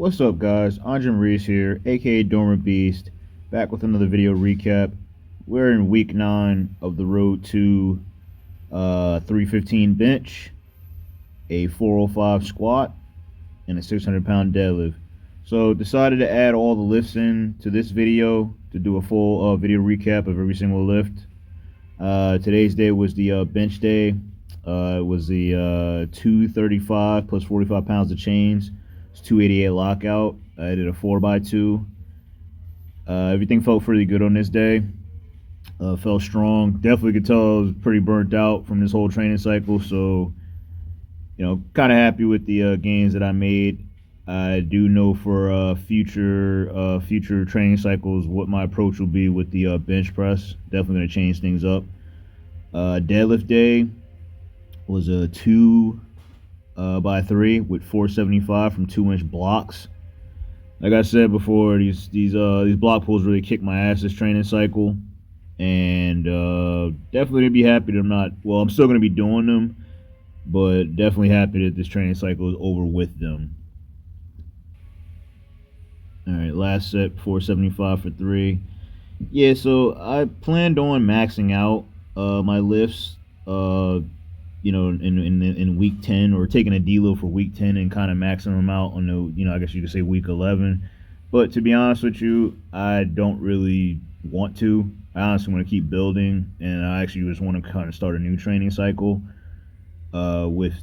What's up, guys? Anjum Reese here, aka Dormant Beast, back with another video recap. We're in week 9 of the road to 315 bench, a 405 squat, and a 600-pound deadlift. So decided to add all the lifts in to this video to do a full video recap of every single lift. Today's day was the bench day. It was the 235 plus 45 pounds of chains. It's 288 lockout. I did a 4x2. Everything felt pretty good on this day. Felt strong. Definitely could tell I was pretty burnt out from this whole training cycle. So, kind of happy with the gains that I made. I do know for future training cycles what my approach will be with the bench press. Definitely going to change things up. Deadlift day was a 2x3 with 475 from 2-inch blocks. Like I said before, these block pulls really kicked my ass this training cycle, and definitely gonna be happy that I'm still gonna be doing them, but definitely happy that this training cycle is over with them. All right, last set 475 for 3. Yeah, so I planned on maxing out my lifts in week 10, or taking a deload for week 10 and kind of maxing them out on the, I guess you could say week 11. But to be honest with you, I don't really want to. I honestly want to keep building, and I actually just want to kind of start a new training cycle with,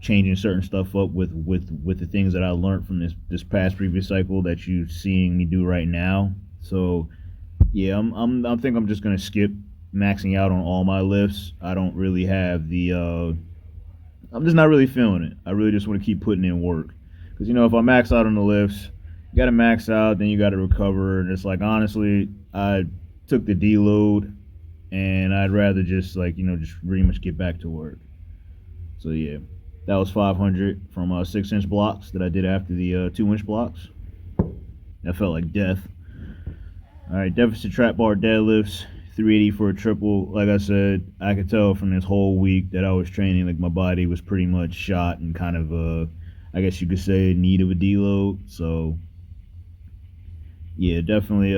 changing certain stuff up with the things that I learned from this past previous cycle that you're seeing me do right now. So yeah, I think I'm just gonna skip maxing out on all my lifts. I don't really have the I'm just not really feeling it. I really just want to keep putting in work, because if I max out on the lifts, you got to max out, then you got to recover, and it's like, honestly, I took the deload, and I'd rather just just pretty much get back to work. So yeah, that was 500 from 6-inch blocks that I did after the 2-inch blocks. That felt like death. All right, deficit trap bar deadlifts, 380 for a triple. Like I said, I could tell from this whole week that I was training, like my body was pretty much shot and kind of, I guess you could say, in need of a deload. So yeah, definitely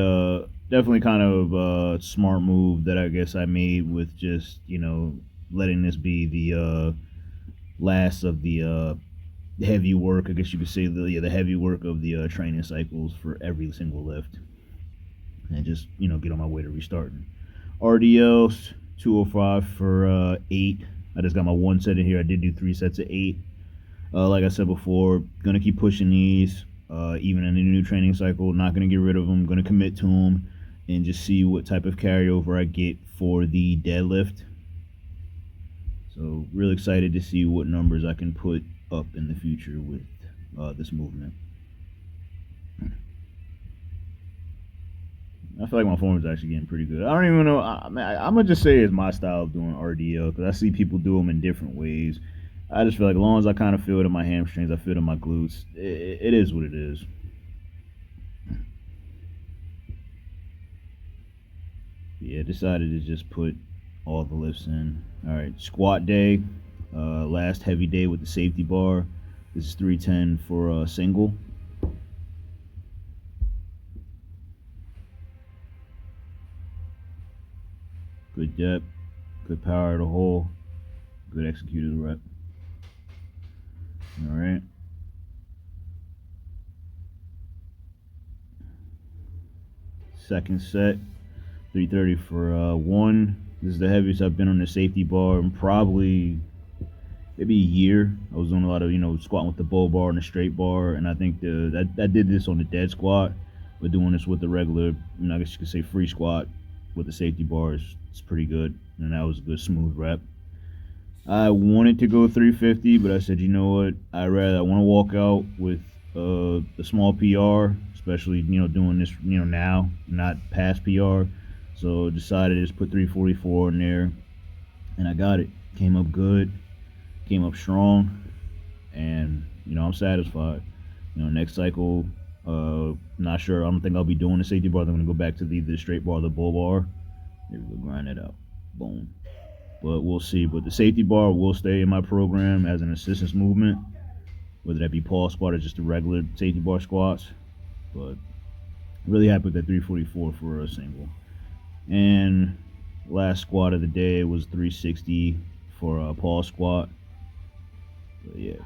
kind of a smart move that I guess I made with just, letting this be the last of the heavy work. I guess you could say the heavy work of the training cycles for every single lift, and just get on my way to restarting. RDLs 205 for 8. I just got my 1 set in here. I did do 3 sets of 8. Like I said before, gonna keep pushing these even in the new training cycle. Not gonna get rid of them. Gonna commit to them and just see what type of carryover I get for the deadlift. So really excited to see what numbers I can put up in the future with this movement. I feel like my form is actually getting pretty good. I don't even know. I'm gonna just say it's my style of doing RDL, because I see people do them in different ways. I just feel like as long as I kind of feel it in my hamstrings, I feel it in my glutes, it is what it is. Yeah, decided to just put all the lifts in. All right, squat day, last heavy day with the safety bar. This is 310 for a single. Good depth, good power of the hole, good executed rep. All right. Second set, 330 for 1. This is the heaviest I've been on the safety bar in probably maybe a year. I was doing a lot of squatting with the bull bar and the straight bar, and I think I did this on the dead squat, but doing this with the regular, I guess you could say free squat with the safety bar is pretty good, and that was a good smooth rep. I wanted to go 350, but I said, you know what, I want to walk out with a small PR, especially doing this now, not past PR. So decided to just put 344 in there, and I got it. Came up good, came up strong, and I'm satisfied. Next cycle, not sure. I don't think I'll be doing the safety bar. I'm gonna go back to the straight bar, the bull bar. There we go, grind it out, boom. But we'll see. But the safety bar will stay in my program as an assistance movement. whether that be pause squat or just the regular safety bar squats. But really happy with that 344 for a single. And last squat of the day was 360 for a pause squat. But yeah,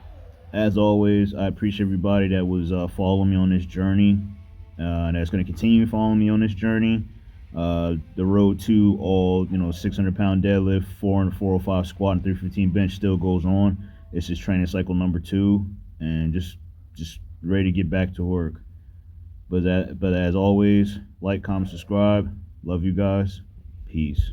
as always, I appreciate everybody that was following me on this journey, that's going to continue following me on this journey. The road to all 600-pound deadlift, 405 squat, and 315 bench still goes on. It's just training cycle number 2, and just ready to get back to work. But as always, like, comment, subscribe. Love you guys. Peace.